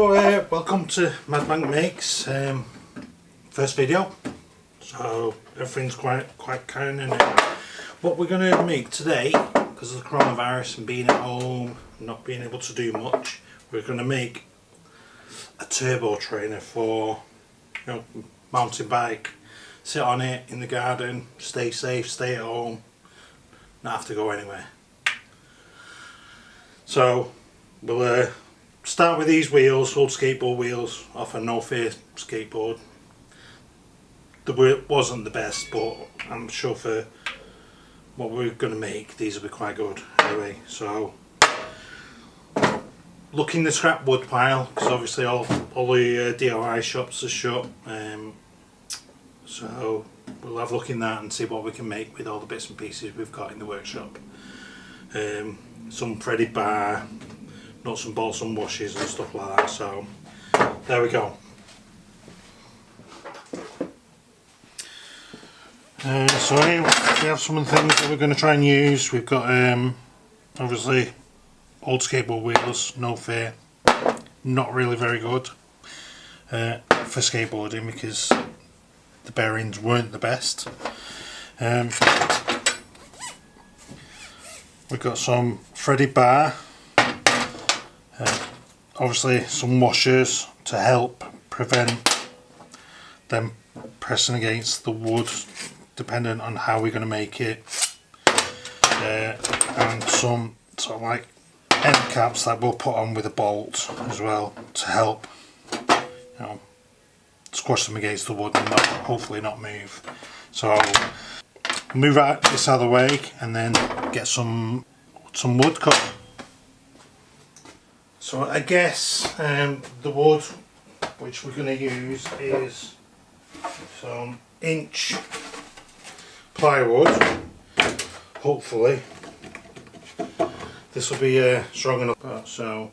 So welcome to Manc Makes first video. So everything's quite kind of new. What we're going to make today, because of the coronavirus and being at home, not being able to do much, we're going to make a turbo trainer for, you know, mountain bike. Sit on it in the garden, stay safe, stay at home, not have to go anywhere. So we'll start with these wheels, old skateboard wheels off a No Fear skateboard. The wheel wasn't the best, but I'm sure for what we're going to make, these will be quite good anyway. So look in the scrap wood pile, because obviously all the DIY shops are shut. So we'll have a look in that and see what we can make with all the bits and pieces we've got in the workshop. Some threaded bar, nuts and bolts and washers and stuff like that. So there we go. So here we have some of the things that we're going to try and use. We've got obviously old skateboard wheels, No Fear, not really very good for skateboarding because the bearings weren't the best. We've got some threaded bar, obviously some washers to help prevent them pressing against the wood depending on how we're going to make it, and some sort of like end caps that we'll put on with a bolt as well to help, you know, squash them against the wood and hopefully not move. So move this out of the way and then get some wood cut. So I guess the wood which we're going to use is some inch plywood. Hopefully this will be strong enough. So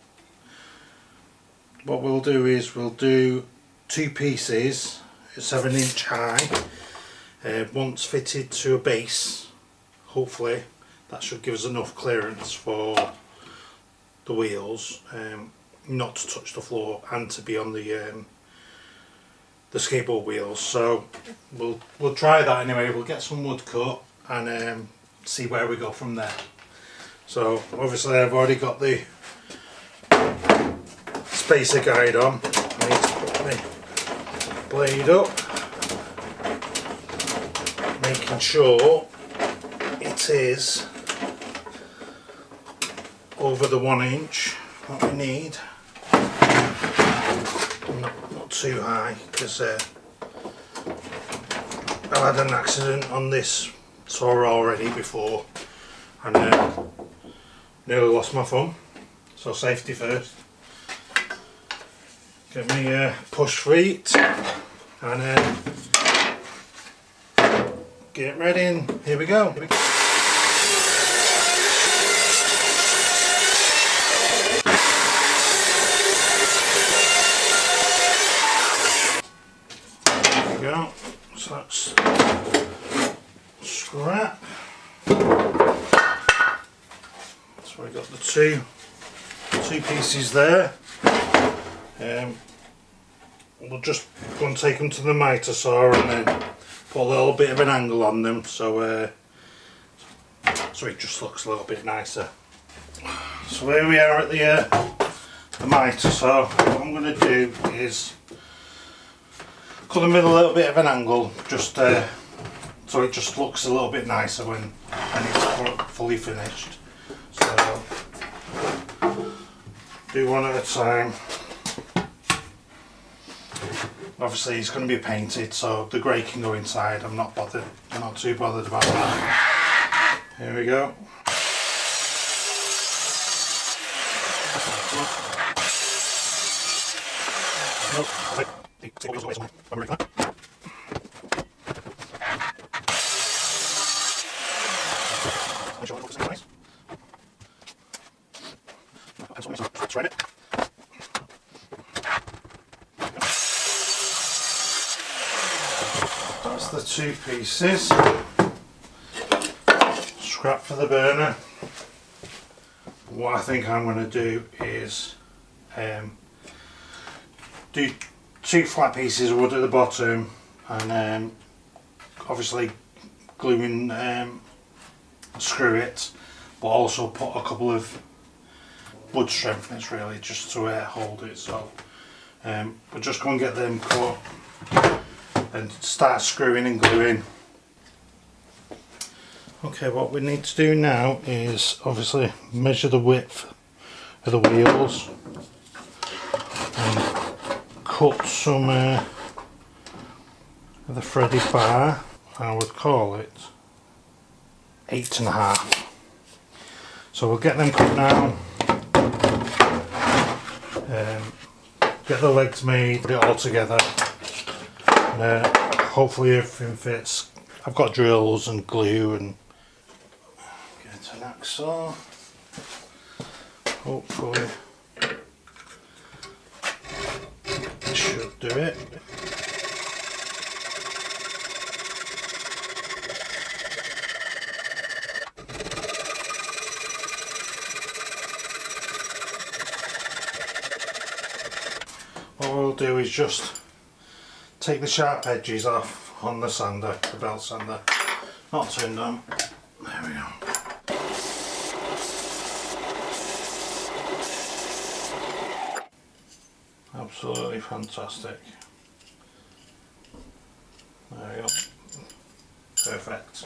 what we'll do is we'll do two pieces 7 inch high, once fitted to a base. Hopefully that should give us enough clearance for the wheels, not to touch the floor and to be on the skateboard wheels. So we'll try that anyway. We'll get some wood cut and see where we go from there. So obviously I've already got the spacer guide on. I need to put my blade up, making sure it is over the 1 inch what we need. Not too high, because I've had an accident on this saw already before and nearly lost my thumb. So safety first. Get me push feet and get ready, and here we go. So that's scrap. So we got the two pieces there. We'll just go and take them to the miter saw and then put a little bit of an angle on them so it just looks a little bit nicer. So here we are at the miter saw. What I'm going to do is cut them with a little bit of an angle, just so it just looks a little bit nicer when it's fully finished. So do one at a time. Obviously it's going to be painted, so the grey can go inside. I'm not too bothered about that. Here we go. That's the two pieces. Scrap for the burner. What I think I'm going to do is do 2 flat pieces of wood at the bottom, and obviously glue and screw it, but also put a couple of wood strengtheners really just to hold it. So we'll just go and get them cut and start screwing and gluing. Okay, what we need to do now is obviously measure the width of the wheels and cut some of the threaded bar. I would call it 8.5. So we'll get them cut now, get the legs made, put it all together, and hopefully everything fits. I've got drills and glue and get an hacksaw. Hopefully it should do it. What we'll do is just take the sharp edges off on the sander, the belt sander, not turned on. There we go. Absolutely fantastic. There we go. Perfect.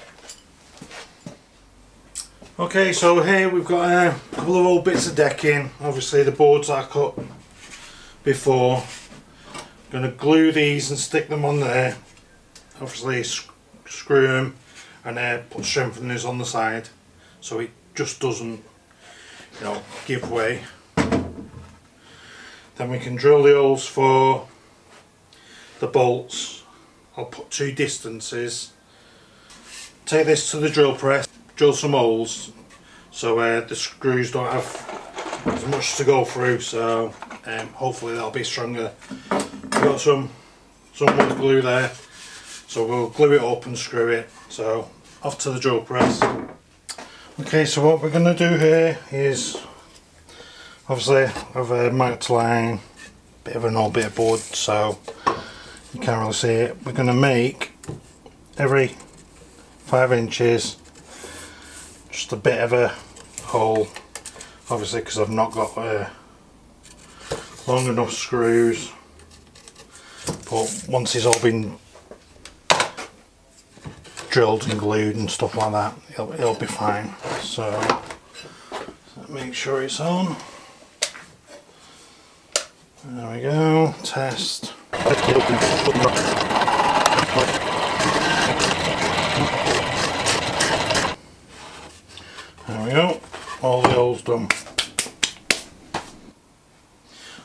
Okay, so here we've got a couple of old bits of decking. Obviously the boards are cut before. I'm going to glue these and stick them on there. Obviously screw them and put strengtheners on the side so it just doesn't, you know, give way. Then we can drill the holes for the bolts. I'll put 2 distances. Take this to the drill press, drill some holes so the screws don't have as much to go through, so hopefully they'll be stronger. We've got some wood glue there, so we'll glue it up and screw it. So off to the drill press. Okay, so what we're going to do here is, obviously I've a marked line, bit of an old bit of board so you can't really see it. We're going to make every 5 inches just a bit of a hole, obviously because I've not got long enough screws, but once it's all been drilled and glued and stuff like that, it'll be fine. So make sure it's on. There we go, test. There we go, all the holes done.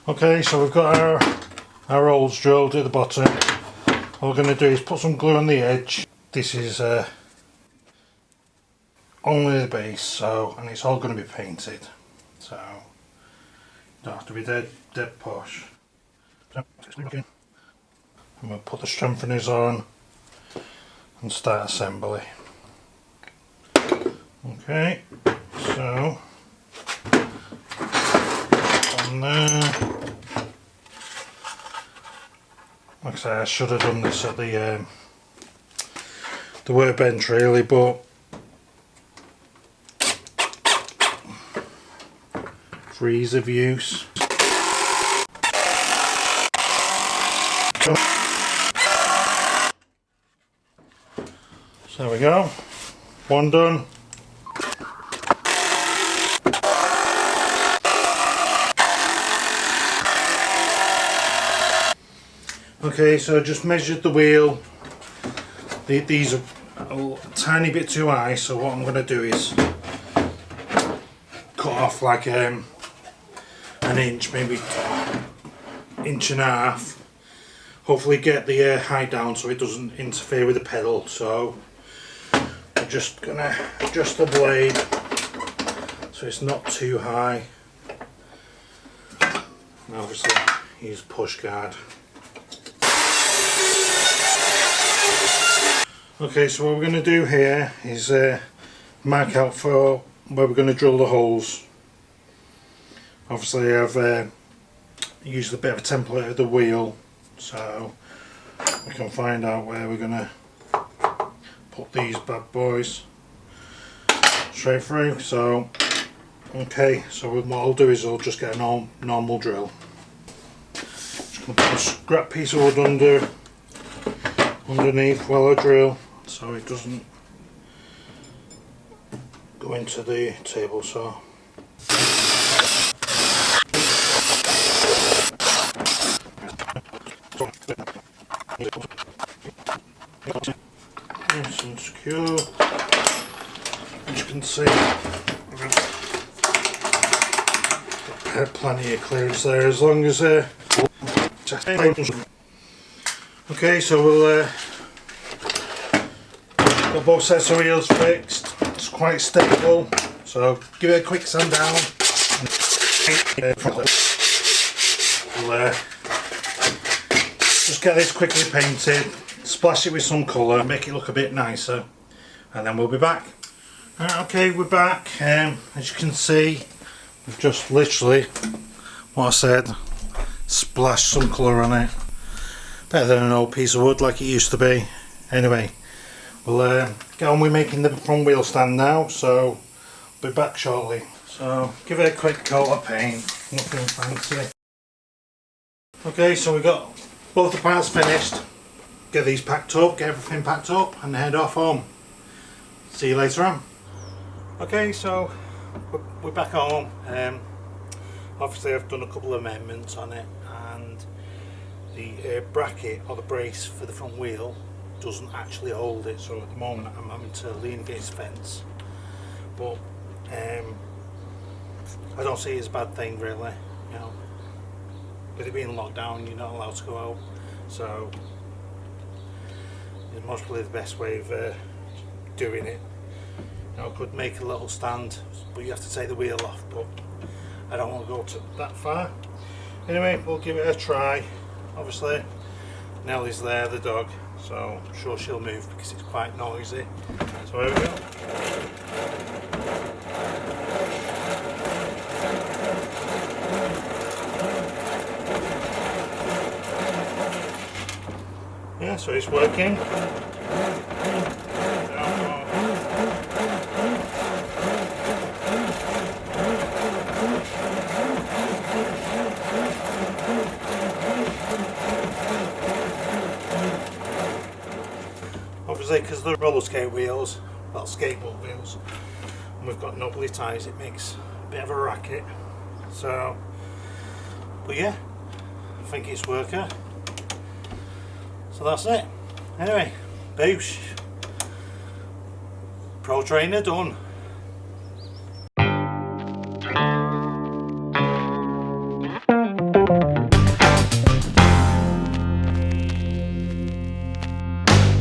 Okay, so we've got our holes drilled at the bottom. All we're going to do is put some glue on the edge. This is only the base, so, and it's all going to be painted, so don't have to be dead posh. And we'll put the strengtheners on and start assembly. Okay, so on there. Like I say, I should have done this at the workbench really, but for ease of use. So there we go, one done. Okay, so I just measured the wheel. These are a tiny bit too high, so what I'm going to do is cut off like an inch, maybe 1.5 inches. Hopefully get the height down so it doesn't interfere with the pedal. So I'm just going to adjust the blade so it's not too high. And obviously use push guard. Okay, so what we're going to do here is mark out for where we're going to drill the holes. Obviously I've use a bit of a template of the wheel so we can find out where we're going to put these bad boys straight through. So okay, so what I'll do is I'll just get a normal drill. Just going to put a scrap piece of wood underneath while I drill so it doesn't go into the table saw. Nice and secure. As you can see, got plenty of clearance there as long as okay, so we'll got both sets of wheels fixed. It's quite stable, so give it a quick sand down. We'll just get this quickly painted, splash it with some colour, make it look a bit nicer, and then we'll be back. Okay, we're back. As you can see, we've just literally, what I said, splashed some colour on it. Better than an old piece of wood like it used to be. Anyway, we'll get on with making the front wheel stand now, so we'll be back shortly. So give it a quick coat of paint, nothing fancy. Okay, so we've got both the parts finished. Get these packed up, get everything packed up and head off home. See you later on. Okay, so we're back home. Obviously I've done a couple of amendments on it, and the bracket or the brace for the front wheel doesn't actually hold it, so at the moment I'm having to lean against the fence, but I don't see it as a bad thing really. You know, with it being locked down, you're not allowed to go out, so it's most probably the best way of doing it. You know, I could make a little stand, but you have to take the wheel off, but I don't want to go to that far. Anyway, we'll give it a try. Obviously Nellie's there, the dog, so I'm sure she'll move because it's quite noisy. So here we go. Yeah, so it's working. Obviously, because the roller skate wheels, well, skateboard wheels, and we've got knobbly tyres, it makes a bit of a racket. So, but yeah, I think it's working. So that's it. Anyway, Boosh, Pro Trainer done.